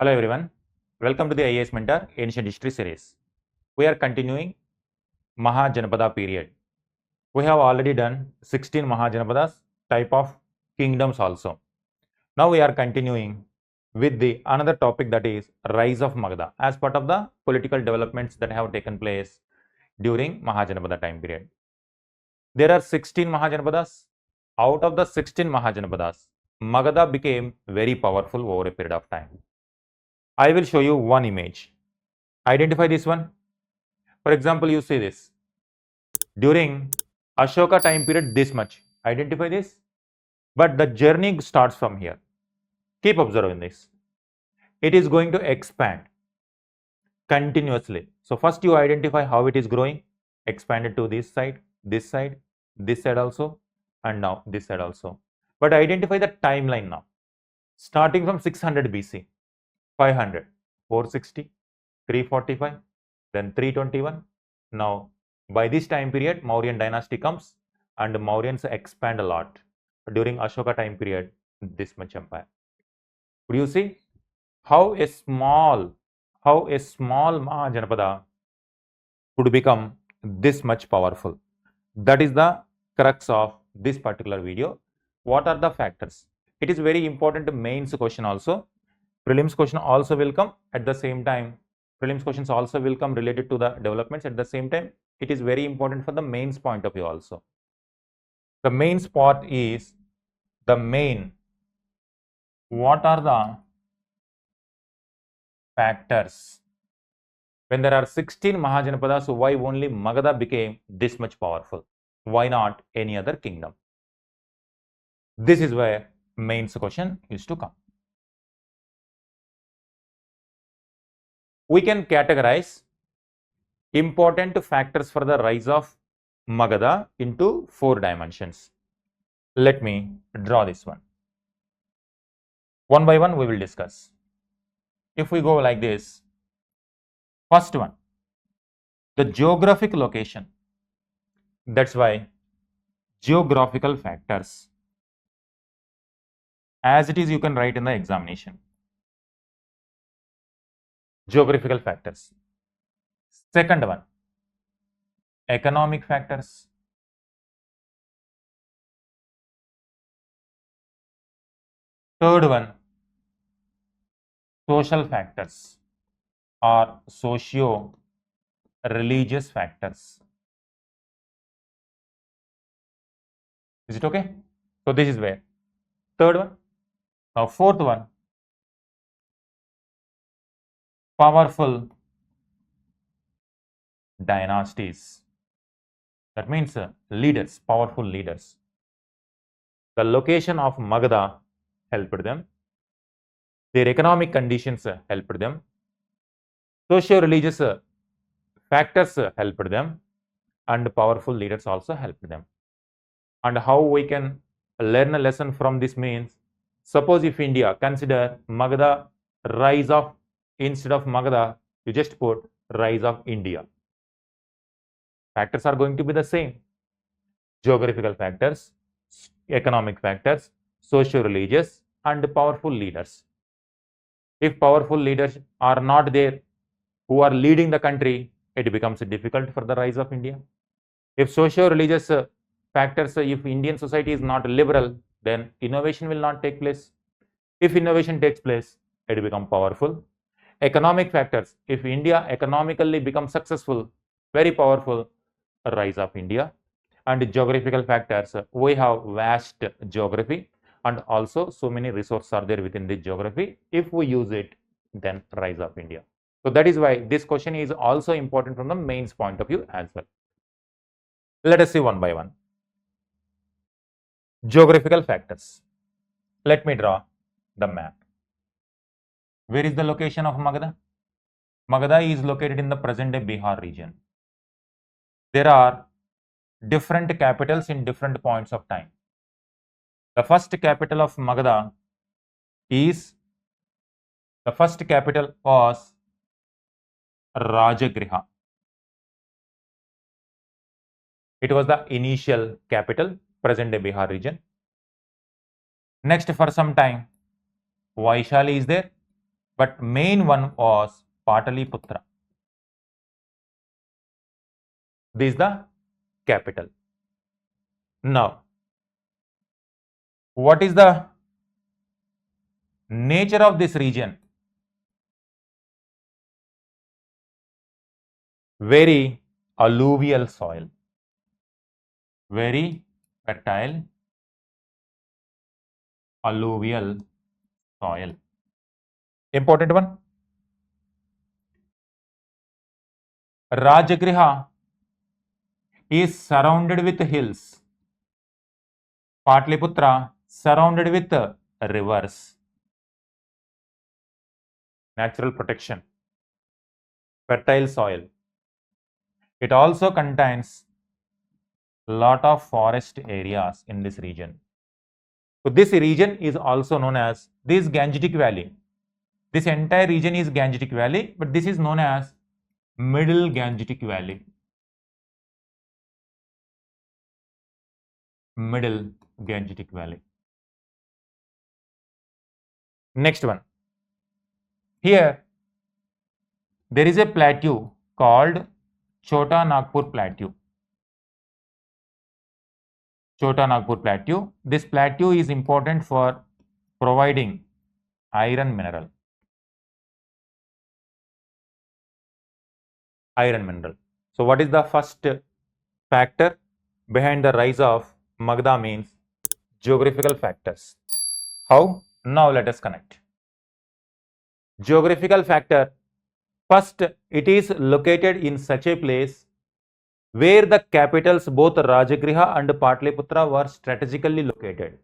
Hello everyone, welcome to the IAS Mentor Ancient History series. We are continuing Mahajanpada period. We have already done 16 Mahajanapadas, type of kingdoms also. Now we are continuing with the another topic, that is rise of Magadha as part of the political developments that have taken place during Mahajanapada time period. There are 16 Mahajanapadas. Out of the 16 Mahajanapadas, Magadha became very powerful over a period of time. I will show you one image. Identify this one. For example, you see this. During Ashoka time period, this much. Identify this. But the journey starts from here. Keep observing this. It is going to expand continuously. So first you identify how it is growing. Expanded to this side, this side, this side also, and now this side also. But identify the timeline now. Starting from 600 BC, 500, 460, 345, then 321. Now, by this time period, Mauryan dynasty comes and Mauryans expand a lot. During Ashoka time period, this much empire. Would you see how a small Mahajanapada could become this much powerful? That is the crux of this particular video. What are the factors? It is very important mains question also. Prelims question also will come at the same time. Prelims questions also will come related to the developments at the same time. It is very important for the mains point of view also. The mains part is the main. What are the factors? When there are 16 Mahajanapadas, so why only Magadha became this much powerful? Why not any other kingdom? This is where mains question is to come. We can categorize important factors for the rise of Magadha into 4 dimensions. Let me draw this one. One by one we will discuss. If we go like this, first one, the geographic location. That's why geographical factors. As it is, you can write in the examination. Geographical factors. Second one, economic factors. Third one, social factors or socio-religious factors. Is it okay? So this is where. Third one. Now fourth one, powerful dynasties. That means leaders, powerful leaders. The location of Magadha helped them. Their economic conditions helped them. Socio-religious factors helped them. And powerful leaders also helped them. And how we can learn a lesson from this means, suppose if India consider Magadha rise of, instead of Magadha, you just put rise of India. Factors are going to be the same. Geographical factors, economic factors, socio-religious, and powerful leaders. If powerful leaders are not there who are leading the country, it becomes difficult for the rise of India. If socio-religious factors, if Indian society is not liberal, then innovation will not take place. If innovation takes place, it becomes powerful. Economic factors, if India economically becomes successful, very powerful, rise of India. And geographical factors, we have vast geography and also so many resources are there within the geography. If we use it, then rise of India. So that is why this question is also important from the mains point of view as well. Let us see one by one. Geographical factors. Let me draw the map. Where is the location of Magadha? Magadha is located in the present day Bihar region. There are different capitals in different points of time. The first capital of Magadha was Rajagriha. It was the initial capital, present day Bihar region. Next, for some time, Vaishali is there, but main one was Pataliputra. This is the capital. Now, what is the nature of this region? Very alluvial soil, very fertile alluvial soil. Important one. Rajagriha is surrounded with hills. Patliputra surrounded with rivers. Natural protection. Fertile soil. It also contains lot of forest areas in this region. So this region is also known as this Gangetic Valley. This entire region is Gangetic Valley, but this is known as Middle Gangetic Valley. Middle Gangetic Valley. Next one. Here there is a plateau called Chota Nagpur Plateau. Chota Nagpur Plateau. This plateau is important for providing iron mineral. Iron mineral. So what is the first factor behind the rise of Magadha? Means geographical factors. How? Now let us connect. Geographical factor. First, it is located in such a place where the capitals both Rajagriha and Patliputra were strategically located.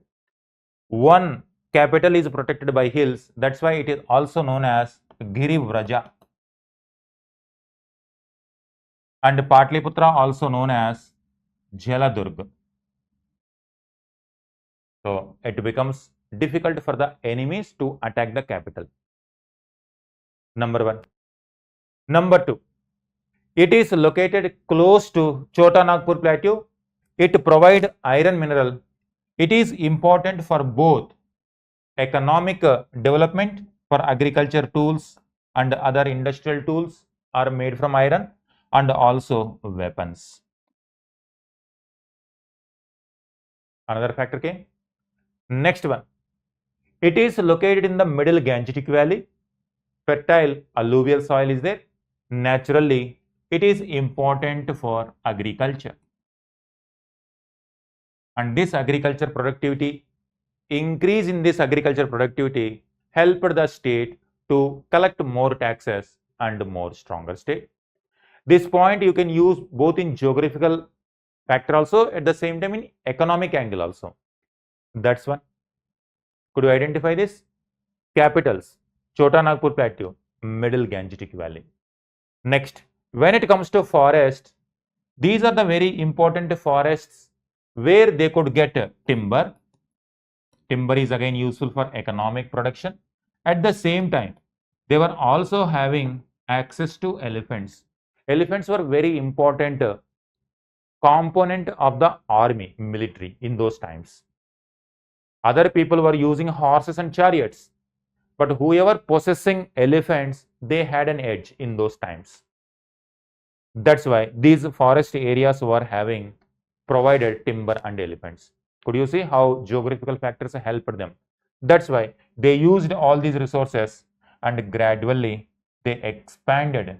One capital is protected by hills, that's why it is also known as Girivraja. And Patliputra also known as Jaladurg. So it becomes difficult for the enemies to attack the capital. Number one. Number two, it is located close to Chota Nagpur Plateau. It provides iron mineral. It is important for both economic development, for agriculture tools and other industrial tools are made from iron, and also weapons. Another factor came. Next one, it is located in the middle Gangetic Valley. Fertile alluvial soil is there. Naturally, it is important for agriculture. And this agriculture productivity, increase in this agriculture productivity helped the state to collect more taxes and more stronger state. This point you can use both in geographical factor also, at the same time in economic angle also. That's one. Could you identify this? Capitals, Chota Nagpur Plateau, Middle Gangetic Valley. Next, when it comes to forest, these are the very important forests where they could get timber. Timber is again useful for economic production. At the same time, they were also having access to elephants. Elephants were very important component of the army, military in those times. Other people were using horses and chariots, but whoever possessing elephants, they had an edge in those times. That's why these forest areas were having provided timber and elephants. Could you see how geographical factors helped them? That's why they used all these resources and gradually they expanded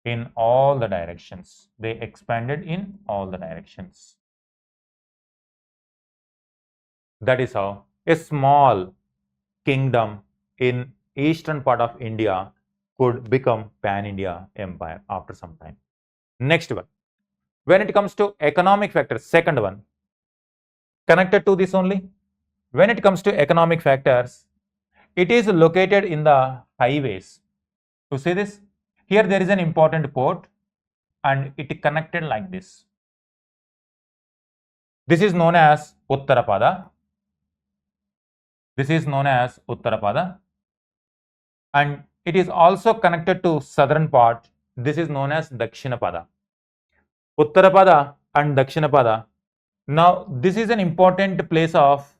in all the directions. They expanded in all the directions. That is how a small kingdom in eastern part of India could become pan-India empire after some time. Next one. When it comes to economic factors, second one, connected to this only. When it comes to economic factors, it is located in the highways. To see this, here there is an important port and it connected like this. This is known as Uttarapada. This is known as Uttarapada. And it is also connected to southern part. This is known as Dakshinapada. Uttarapada and Dakshinapada. Now, this is an important place of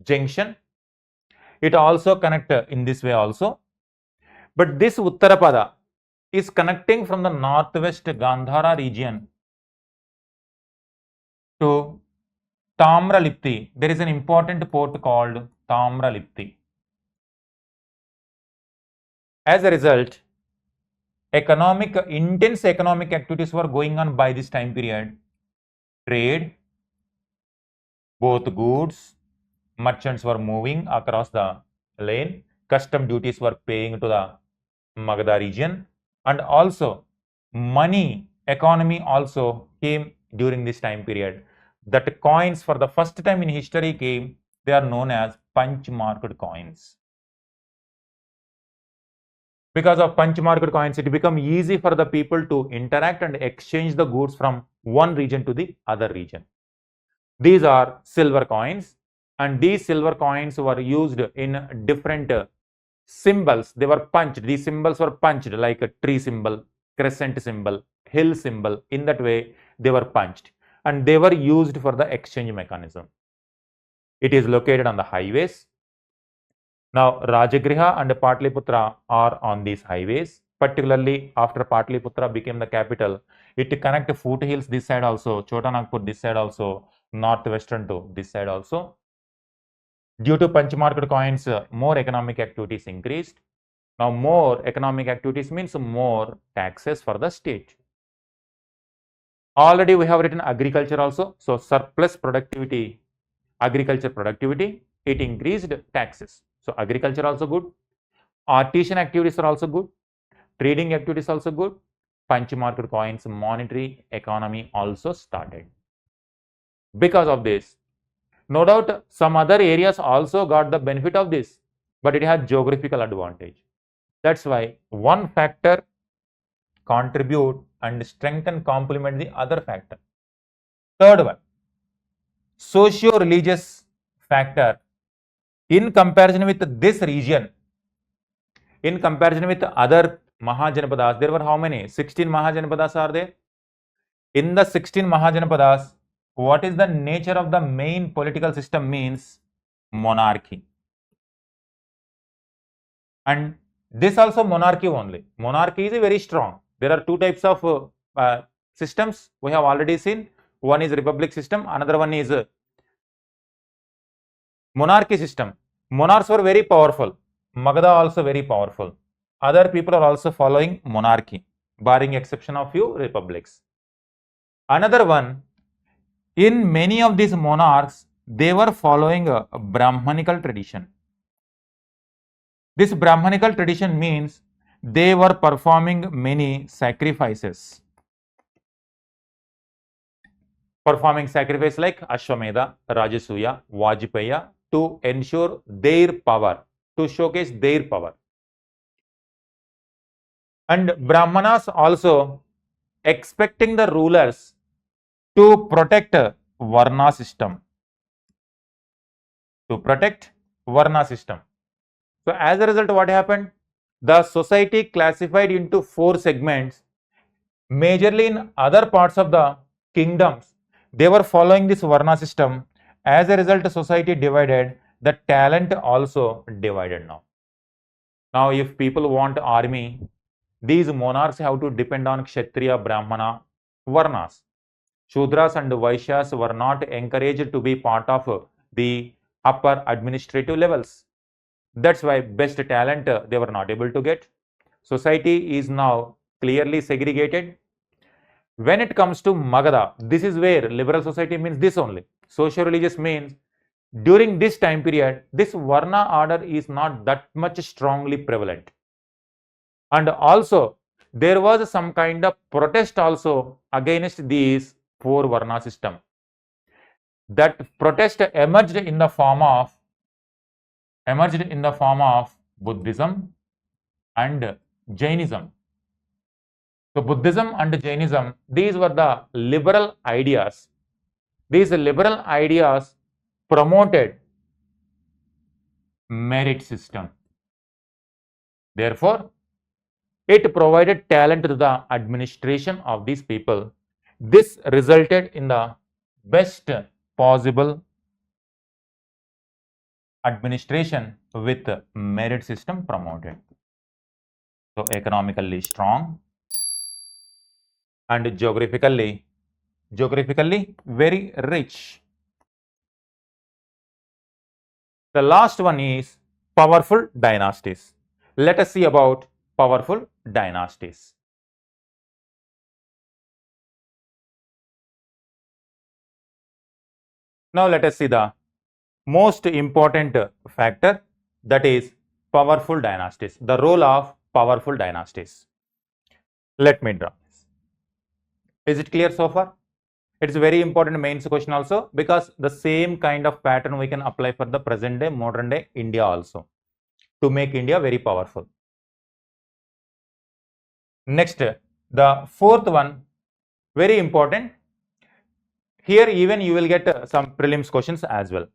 junction. It also connect in this way also. But this Uttarapada is connecting from the northwest Gandhara region to Tamralipti. There is an important port called Tamralipti. As a result, intense economic activities were going on by this time period. Trade, both goods, merchants were moving across the lane, custom duties were paying to the Magadha region, and also money economy also came during this time period. That coins for the first time in history came, they are known as punch marked coins. Because of punch marked coins, it became easy for the people to interact and exchange the goods from one region to the other region. These are silver coins, and these silver coins were used in different symbols. They were punched. These symbols were punched like a tree symbol, crescent symbol, hill symbol. In that way, they were punched, and they were used for the exchange mechanism. It is located on the highways. Now, Rajagriha and Patliputra are on these highways. Particularly after Patliputra became the capital, it connected foothills this side also, Chota Nagpur this side also, northwestern to this side also. Due to punch marked coins, more economic activities increased. Now, more economic activities means more taxes for the state. Already we have written agriculture also. So, surplus productivity, agriculture productivity, it increased taxes. So, agriculture also good. Artisan activities are also good. Trading activities also good. Punch marked coins, monetary economy also started. Because of this, no doubt some other areas also got the benefit of this, but it had geographical advantage. That's why one factor contribute and strengthen complement the other factor. Third one, socio-religious factor. In comparison with this region, in comparison with other Mahajanpadas, there were how many? 16 Mahajanpadas are there. In the 16 Mahajanpadas, what is the nature of the main political system means monarchy. And this also monarchy only. Monarchy is very strong. There are two types of systems we have already seen. One is republic system, another one is monarchy system. Monarchs were very powerful. Magadha also very powerful. Other people are also following monarchy, barring exception of few republics. Another one, in many of these monarchs, they were following a Brahmanical tradition. This Brahmanical tradition means they were performing many sacrifices. Performing sacrifice like Ashwamedha, Rajasuya, Vajpaya to ensure their power, to showcase their power. And Brahmanas also expecting the rulers to protect Varna system. To protect Varna system. So as a result, what happened? The society classified into 4 segments. Majorly in other parts of the kingdoms, they were following this Varna system. As a result, society divided, the talent also divided now. Now, if people want army, these monarchs have to depend on Kshatriya, Brahmana, Varnas. Shudras and Vaishyas were not encouraged to be part of the upper administrative levels. That's why best talent they were not able to get. Society is now clearly segregated. When it comes to Magadha, this is where liberal society means this only. Socio-religious means during this time period, this Varna order is not that much strongly prevalent. And also, there was some kind of protest also against these 4 Varna system. That protest emerged in the form of Buddhism and Jainism. So Buddhism and Jainism, these were the liberal ideas. These liberal ideas promoted merit system. Therefore, it provided talent to the administration of these people. This resulted in the best possible administration with merit system promoted. So economically strong and geographically very rich. The last one is powerful dynasties. Let us see about powerful dynasties. Now let us see the most important factor, that is powerful dynasties, the role of powerful dynasties. Let me draw this. Is it clear so far? It's a very important mains question also, because the same kind of pattern we can apply for the present day, modern day India also, to make India very powerful. Next, the fourth one, very important. Here even you will get some prelims questions as well.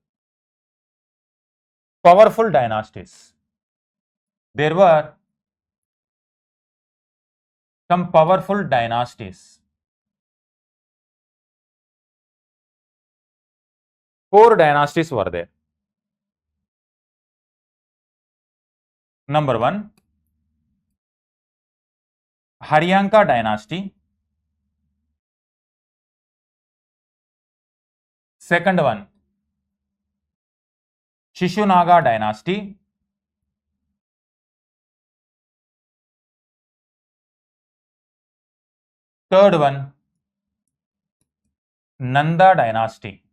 Powerful dynasties. There were some powerful dynasties. 4 dynasties were there. Number 1, Haryanka dynasty. Second one, Shishunaga dynasty. Third one, Nanda dynasty.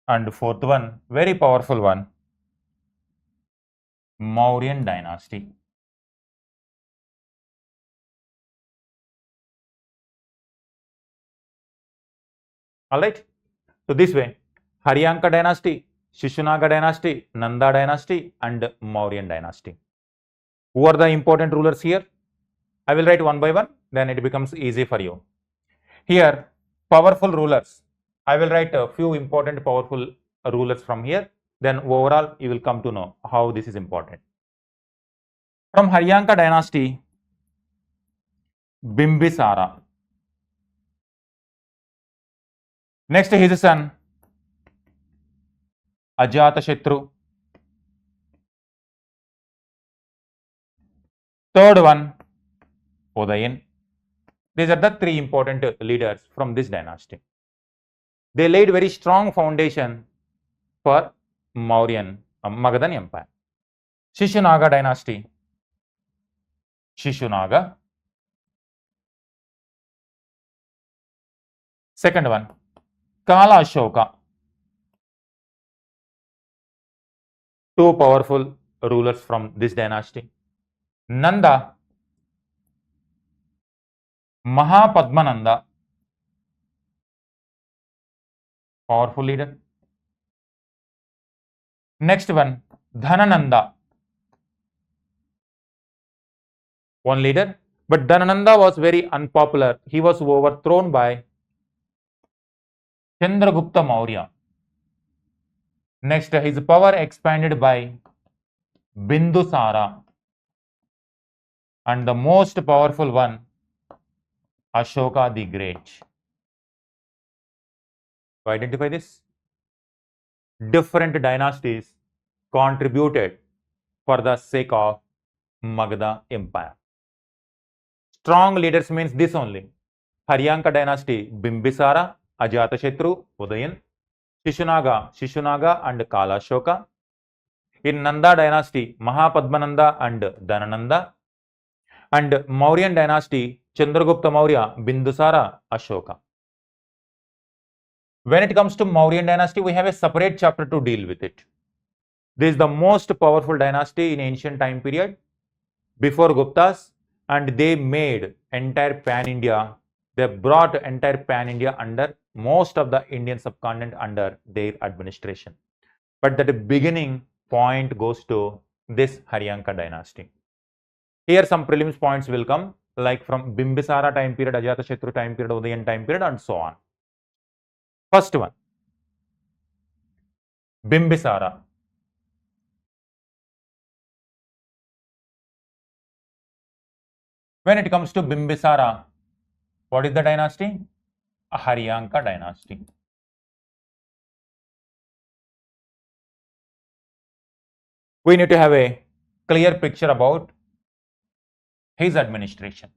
And fourth one, very powerful one, Mauryan dynasty. Alright. So this way, Haryanka dynasty, Shishunaga dynasty, Nanda dynasty and Mauryan dynasty. Who are the important rulers here? I will write one by one, then it becomes easy for you. Here, powerful rulers. I will write a few important powerful rulers from here. Then overall, you will come to know how this is important. From Haryanka dynasty, Bimbisara. Next, his son, Ajatashatru. Third one, Udayan. These are the 3 important leaders from this dynasty. They laid very strong foundation for Mauryan, Magadhan empire. Shishunaga dynasty, Shishunaga. Second one, Kala Ashoka. 2 powerful rulers from this dynasty. Nanda, Mahapadmananda, powerful leader. Next one, Dhanananda, one leader, but Dhanananda was very unpopular. He was overthrown by Chandragupta Maurya. Next, his power expanded by Bimbisara, and the most powerful one, Ashoka the Great. To identify this, different dynasties contributed for the sake of Magadha empire. Strong leaders means this only. Haryanka dynasty, Bimbisara, Ajatashatru, Udayan. Shishunaga and Kala Ashoka. In Nanda dynasty, Mahapadmananda and Dhanananda. And Mauryan dynasty, Chandragupta Maurya, Bimbisara, Ashoka. When it comes to Mauryan dynasty, we have a separate chapter to deal with it. This is the most powerful dynasty in ancient time period before Guptas, and they made entire pan-India. They brought entire pan-India under most of the Indian subcontinent under their administration. But the beginning point goes to this Haryanka dynasty. Here some prelims points will come, like from Bimbisara time period, Ajatashatru time period, Udayan time period, and so on. First one, Bimbisara. When it comes to Bimbisara, what is the dynasty? A Haryanka dynasty. We need to have a clear picture about his administration.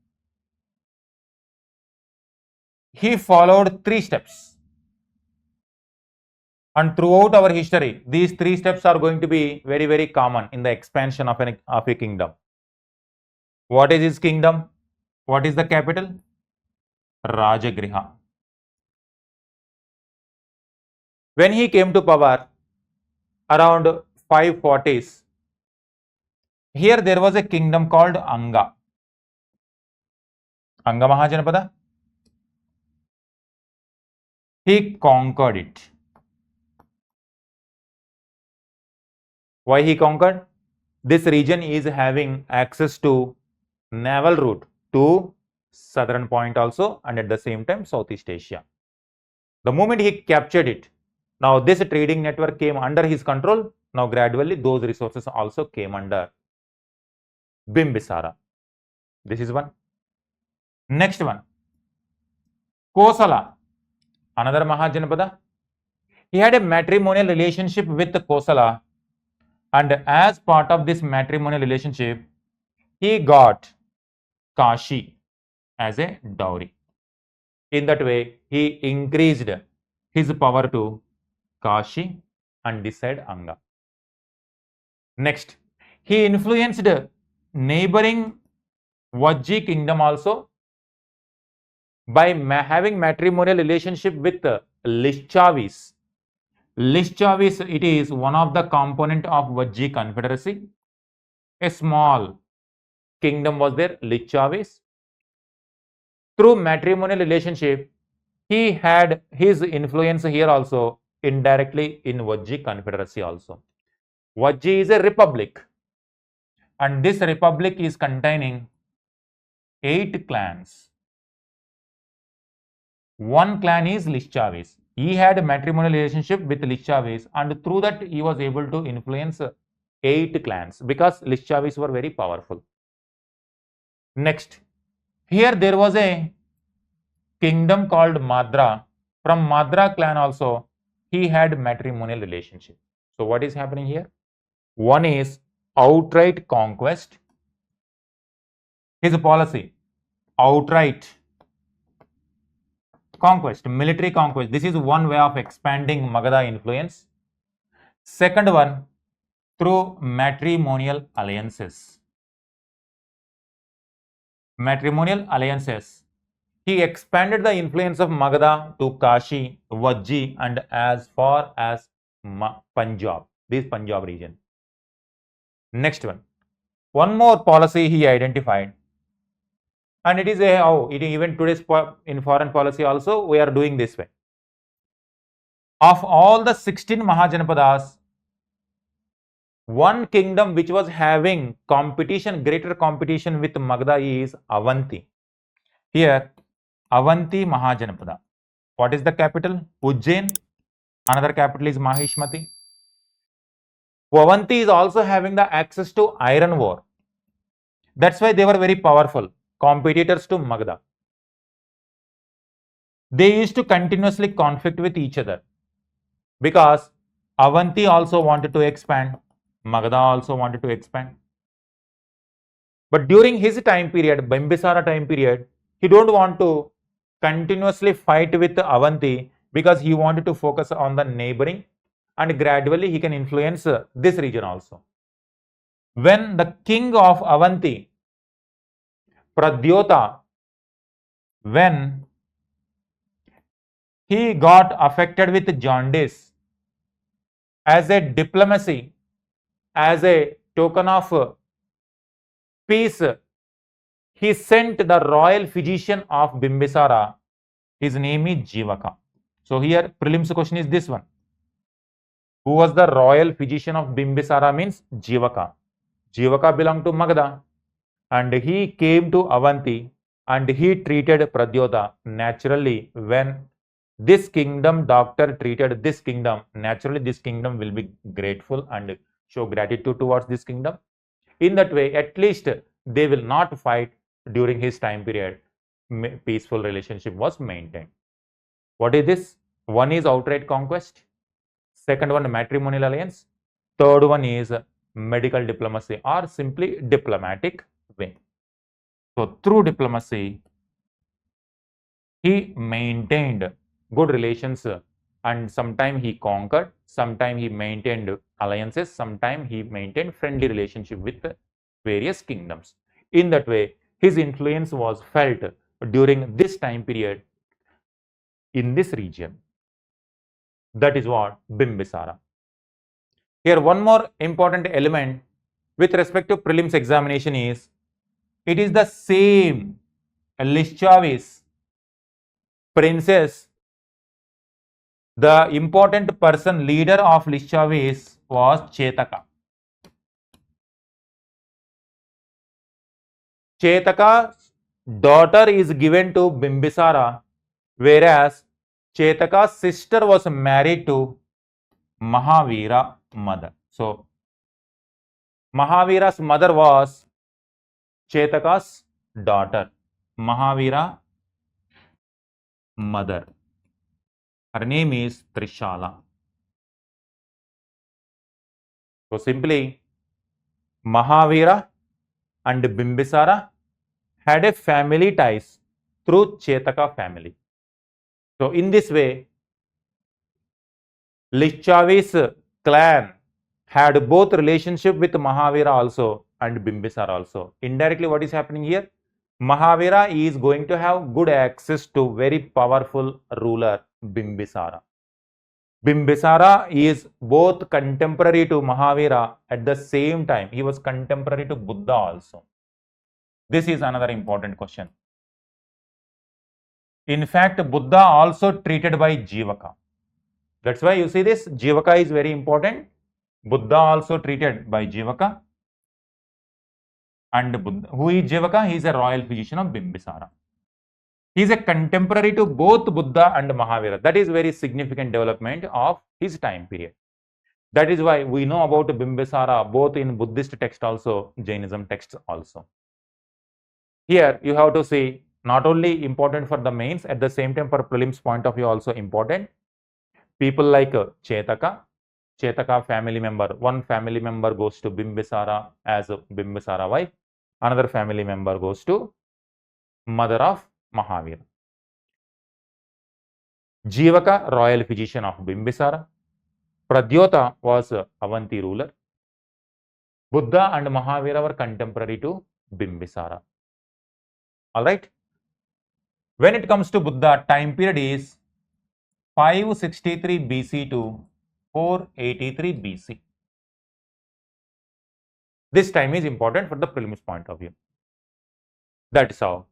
He followed 3 steps. And throughout our history, these 3 steps are going to be very, very common in the expansion of a kingdom. What is his kingdom? What is the capital? Rajagriha. When he came to power around 540s, here there was a kingdom called Anga. Anga Mahajanpada. He conquered it. Why he conquered? This region is having access to naval route to southern point also, and at the same time Southeast Asia. The moment he captured it, now this trading network came under his control. Now gradually those resources also came under Bimbisara. This is one. Next one, Kosala, another Mahajanpada. He had a matrimonial relationship with Kosala, and as part of this matrimonial relationship, he got Kashi as a dowry. In that way, he increased his power to Kashi and this side Anga. Next, he influenced neighboring Vajji kingdom also by having matrimonial relationship with Lichavis. Lichavis, it is one of the component of Vajji confederacy. A small kingdom was there, Lichavis. Through matrimonial relationship, he had his influence here also indirectly in Vajji confederacy also. Vajji is a republic, and this republic is containing 8 clans. One clan is Lichavis. He had a matrimonial relationship with Lichavis, and through that he was able to influence 8 clans because Lichavis were very powerful. Next, here there was a kingdom called Madra. From Madra clan also he had matrimonial relationship. So what is happening here? One is outright conquest. His policy, outright conquest, military conquest. This is one way of expanding Magadha influence. Second one, through matrimonial alliances. Matrimonial alliances. He expanded the influence of Magadha to Kashi, Vajji, and as far as Punjab, this Punjab region. Next one more policy he identified, and it is even today's in foreign policy also we are doing this way. Of all the 16 Mahajanpadas, one kingdom which was having competition, greater competition with Magadha is Avanti. Here, Avanti Mahajanpada. What is the capital? Ujjain. Another capital is Mahishmati. Avanti is also having the access to iron ore. That's why they were very powerful, competitors to Magadha. They used to continuously conflict with each other because Avanti also wanted to expand, Magadha also wanted to expand. But during his time period, Bimbisara time period, he don't want to continuously fight with Avanti because he wanted to focus on the neighboring, and gradually he can influence this region also. When the king of Avanti, Pradyota, when he got affected with jaundice, as a diplomacy, as a token of peace, he sent the royal physician of Bimbisara. His name is Jivaka. So here prelims question is this one. Who was the royal physician of Bimbisara? Means Jivaka. Jivaka belonged to Magadha, and he came to Avanti and he treated Pradyota. Naturally, when this kingdom doctor treated this kingdom, naturally this kingdom will be grateful and show gratitude towards this kingdom. In that way, at least they will not fight during his time period. Peaceful relationship was maintained. What is this? One is outright conquest. Second one, matrimonial alliance. Third one is medical diplomacy or simply diplomatic way. So through diplomacy, he maintained good relations and sometimes he conquered, sometimes he maintained alliances, sometimes he maintained friendly relationship with various kingdoms. In that way, his influence was felt during this time period in this region. That is what Bimbisara. Here, one more important element with respect to prelims examination is, it is the same Lichavis princess. The important person, leader of Lichavis was Chetaka. Chetaka's daughter is given to Bimbisara, whereas Chetaka's sister was married to Mahavira mother. So, Mahavira's mother was Chetaka's daughter. Mahavira mother. Her name is Trishala. So, simply Mahavira and Bimbisara had a family ties through Chetaka family. So, in this way, Lichavis clan had both relationship with Mahavira also and Bimbisara also. Indirectly, what is happening here? Mahavira is going to have good access to very powerful ruler Bimbisara. Bimbisara is both contemporary to Mahavira, at the same time he was contemporary to Buddha also. This is another important question. In fact, Buddha also treated by Jivaka. That's why you see this, Jivaka is very important. Buddha also treated by Jivaka. And Buddha, who is Jivaka? He is a royal physician of Bimbisara. He is a contemporary to both Buddha and Mahavira. That is very significant development of his time period. That is why we know about Bimbisara both in Buddhist text also, Jainism texts also. Here you have to see, not only important for the mains, at the same time for prelims point of view also important. People like Chetaka family member, one family member goes to Bimbisara as a Bimbisara wife, another family member goes to mother of Mahavira. Jivaka, royal physician of Bimbisara. Pradyota was Avanti ruler. Buddha and Mahavira were contemporary to Bimbisara. Alright. When it comes to Buddha, time period is 563 BC to 483 BC. This time is important for the prelims point of view. That is how.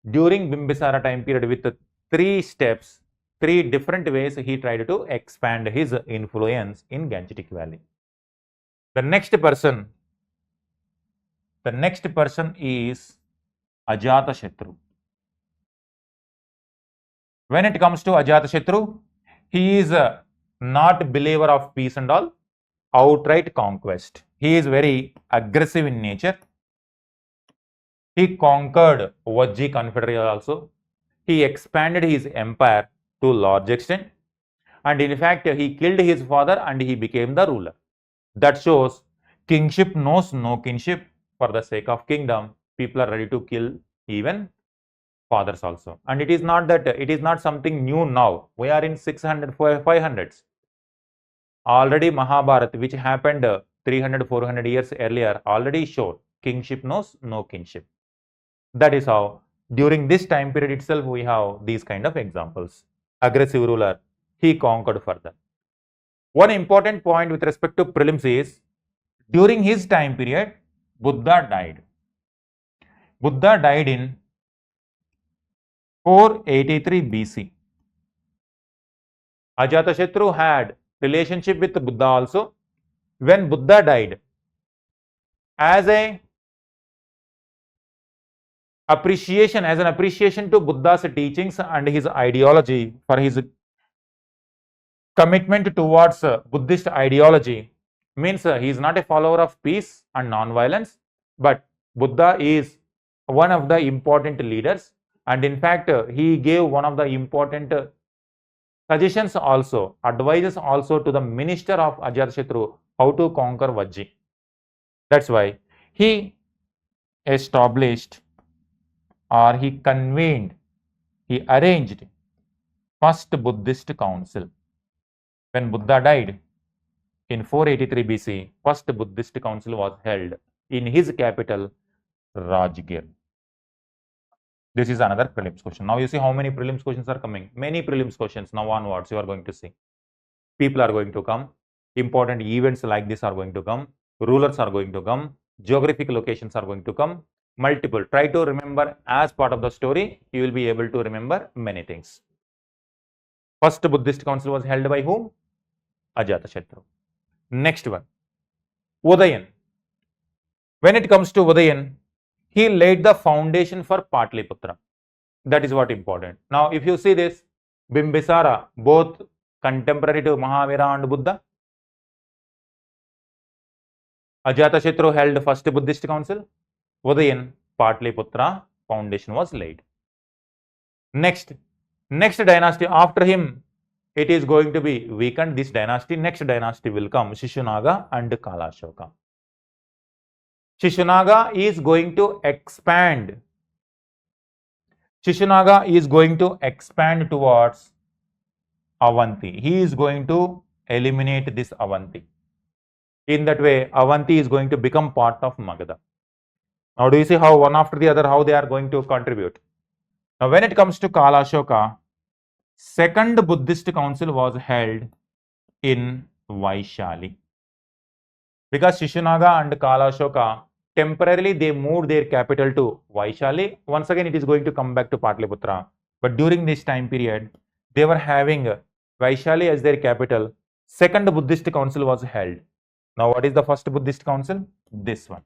During Bimbisara time period, with 3 steps, 3 different ways, he tried to expand his influence in Gangetic Valley. The next person is Ajatashatru. When it comes to Ajatashatru, he is not a believer of peace and all, outright conquest. He is very aggressive in nature. He conquered Vajji Confederation also. He expanded his empire to large extent, and in fact he killed his father and he became the ruler. That shows kingship knows no kinship. For the sake of kingdom, people are ready to kill even fathers also. And it is not that, it is not something new now. We are in 600, 500s. Already Mahabharata, which happened 300, 400 years earlier, already showed kingship knows no kinship. That is how during this time period itself we have these kind of examples. Aggressive ruler, he conquered further. One important point with respect to prelims is, during his time period, Buddha died. Buddha died in 483 BC. Ajatashatru had relationship with Buddha also. When Buddha died, as an appreciation to Buddha's teachings and his ideology, for his commitment towards Buddhist ideology, means he is not a follower of peace and non-violence, but Buddha is one of the important leaders, and in fact he gave one of the important suggestions also, advices also to the minister of Ajatashatru how to conquer Vajji. That's why he established or he convened, he arranged first Buddhist council. When Buddha died in 483 BC, first Buddhist council was held in his capital, Rajgir. This is another prelims question. Now you see how many prelims questions are coming. Many prelims questions now onwards you are going to see. People are going to come. Important events like this are going to come. Rulers are going to come. Geographical locations are going to come. Multiple. Try to remember as part of the story. You will be able to remember many things. First Buddhist council was held by whom? Ajatashatru. Next one. Udayan. When it comes to Udayan, he laid the foundation for Patliputra. That is what important. Now, if you see this, Bimbisara, both contemporary to Mahavira and Buddha. Ajatashatru held first Buddhist council. Udayan, Patliputra foundation was laid. Next dynasty after him, it is going to be weakened. This dynasty, next dynasty will come Shishunaga and Kalashoka. Shishunaga is going to expand. Shishunaga is going to expand towards Avanti. He is going to eliminate this Avanti. In that way, Avanti is going to become part of Magadha. Now, do you see how one after the other, how they are going to contribute? Now, when it comes to Kalashoka, second Buddhist council was held in Vaishali. Because Shishunaga and Kalashoka, temporarily they moved their capital to Vaishali. Once again, it is going to come back to Patliputra. But during this time period, they were having Vaishali as their capital. Second Buddhist council was held. Now, what is the first Buddhist council? This one.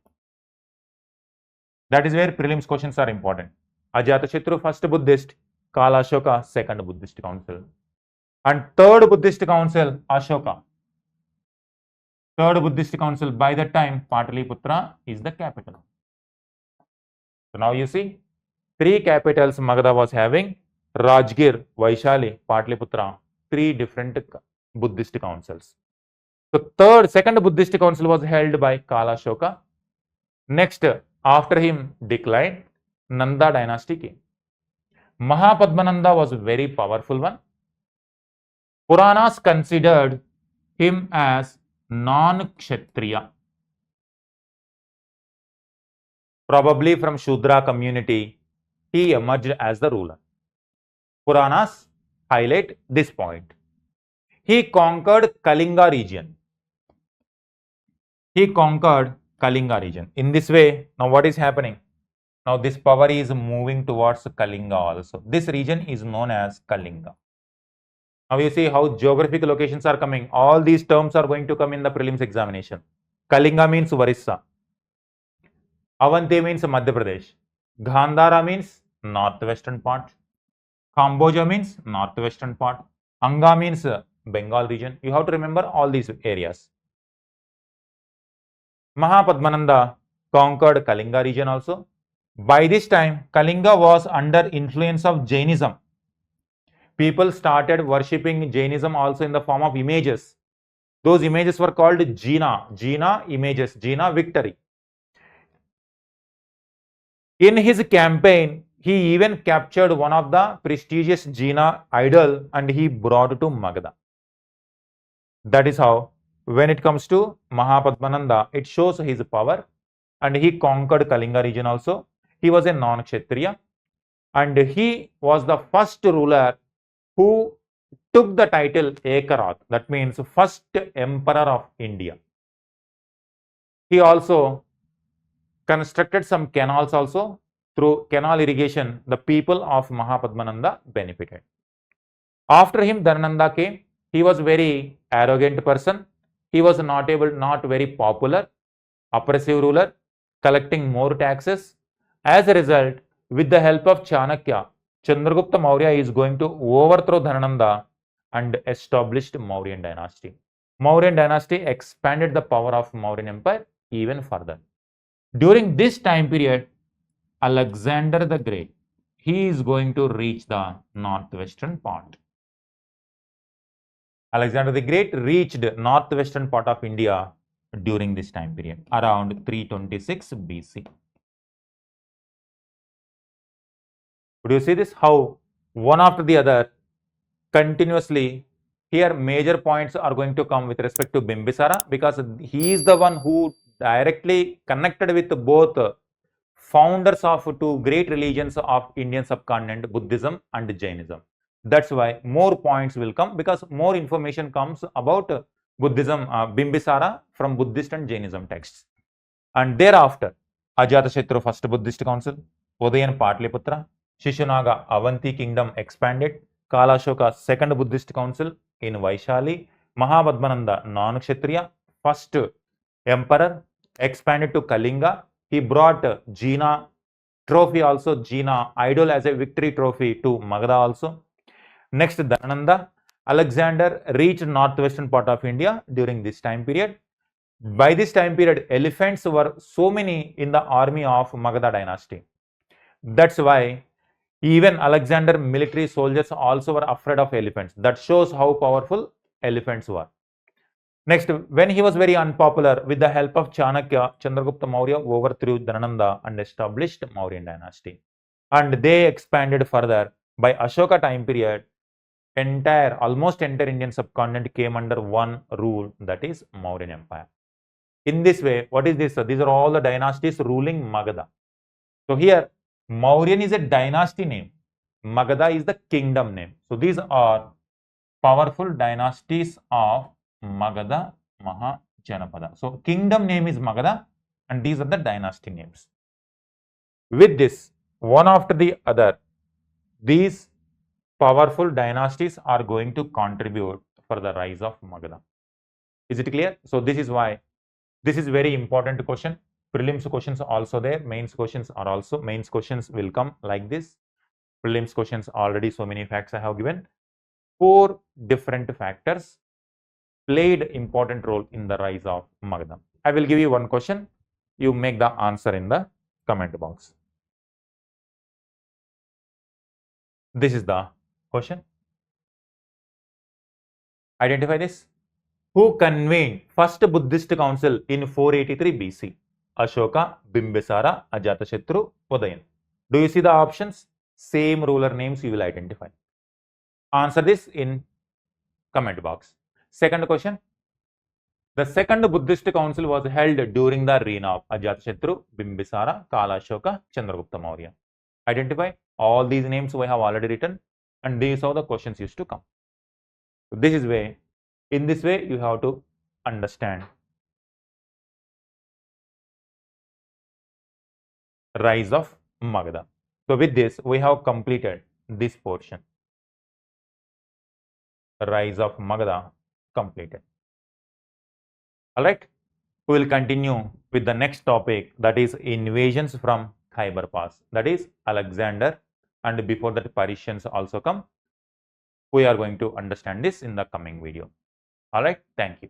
That is where prelims questions are important. Ajatashatru, first Buddhist. Kalashoka, second Buddhist council. And third Buddhist council, Ashoka. Third Buddhist council, by that time, Patliputra is the capital. So now you see, three capitals Magadha was having, Rajgir, Vaishali, Patliputra, three different Buddhist councils. So second Buddhist council was held by Kalashoka. Next, after him declined, Nanda dynasty came. Mahapadmananda was a very powerful one. Puranas considered him as non-kshatriya. Probably from Shudra community, he emerged as the ruler. Puranas highlight this point. He conquered Kalinga region. In this way, now what is happening? Now this power is moving towards Kalinga also. This region is known as Kalinga. Now you see how geographical locations are coming. All these terms are going to come in the prelims examination. Kalinga means Orissa. Avanti means Madhya Pradesh. Gandhara means northwestern part. Kamboja means northwestern part. Anga means Bengal region. You have to remember all these areas. Mahapadmananda conquered Kalinga region also. By this time, Kalinga was under influence of Jainism. People started worshipping Jainism also in the form of images. Those images were called Jina. Jina images, Jina victory. In his campaign, he even captured one of the prestigious Jina idol and he brought to Magadha. That is how, when it comes to Mahapadmananda, it shows his power and he conquered Kalinga region also. He was a non-kshatriya and he was the first ruler who took the title Ekarath, that means first emperor of India. He also constructed some canals also. Through canal irrigation, the people of Mahapadmananda benefited. After him, Dhanananda came. He was very arrogant person. He was not very popular, oppressive ruler, collecting more taxes. As a result, with the help of Chanakya, Chandragupta Maurya is going to overthrow Dhanananda and established Mauryan dynasty. Mauryan dynasty expanded the power of Mauryan empire even further. During this time period, Alexander the Great, he is going to reach the northwestern part. Alexander the Great reached northwestern part of India during this time period, around 326 BC. Could you see this? How one after the other continuously here major points are going to come with respect to Bimbisara, because he is the one who directly connected with both founders of two great religions of Indian subcontinent, Buddhism and Jainism. That's why more points will come, because more information comes about Buddhism, Bimbisara from Buddhist and Jainism texts. And thereafter, Ajatashatru first Buddhist council, Udayan Patliputra, Shishunaga Avanti kingdom expanded, Kalashoka second Buddhist council in Vaishali, Mahabadmananda non-Kshatriya, first emperor, expanded to Kalinga. He brought Jina trophy also, Jina idol as a victory trophy to Magadha also. Next, Dhanananda, Alexander reached northwestern part of India during this time period. By this time period, elephants were so many in the army of Magadha dynasty. That's why even Alexander military soldiers also were afraid of elephants. That shows how powerful elephants were. Next, when he was very unpopular, with the help of Chanakya, Chandragupta Maurya overthrew Dhanananda and established Mauryan dynasty. And they expanded further. By Ashoka time period, almost entire Indian subcontinent came under one rule, that is Mauryan Empire. In this way, what is this? These are all the dynasties ruling Magadha. So here, Mauryan is a dynasty name. Magadha is the kingdom name. So these are powerful dynasties of Magadha, Mahajanpada. So kingdom name is Magadha and these are the dynasty names. With this, one after the other, these powerful dynasties are going to contribute for the rise of Magadha. Is it clear? So this is why this is very important question. Prelims questions are also there. Mains questions are also. Mains questions will come like this. Prelims questions already so many facts I have given. 4 different factors played important role in the rise of Magadha. I will give you one question. You make the answer in the comment box. This is the question. Identify this. Who convened first Buddhist council in 483 BC? Ashoka, Bimbisara, Ajatashatru, Udayan. Do you see the options? Same ruler names you will identify. Answer this in comment box. Second question. The second Buddhist council was held during the reign of Ajatashatru, Bimbisara, Kalashoka, Chandragupta Maurya. Identify all these names we have already written, and these are the questions used to come. So this is way. In this way, you have to understand rise of Magadha. So with this, we have completed this portion. Rise of Magadha completed. Alright, we will continue with the next topic, that is invasions from Khyber Pass. That is Alexander, and before that Parisians also come. We are going to understand this in the coming video. Alright, thank you.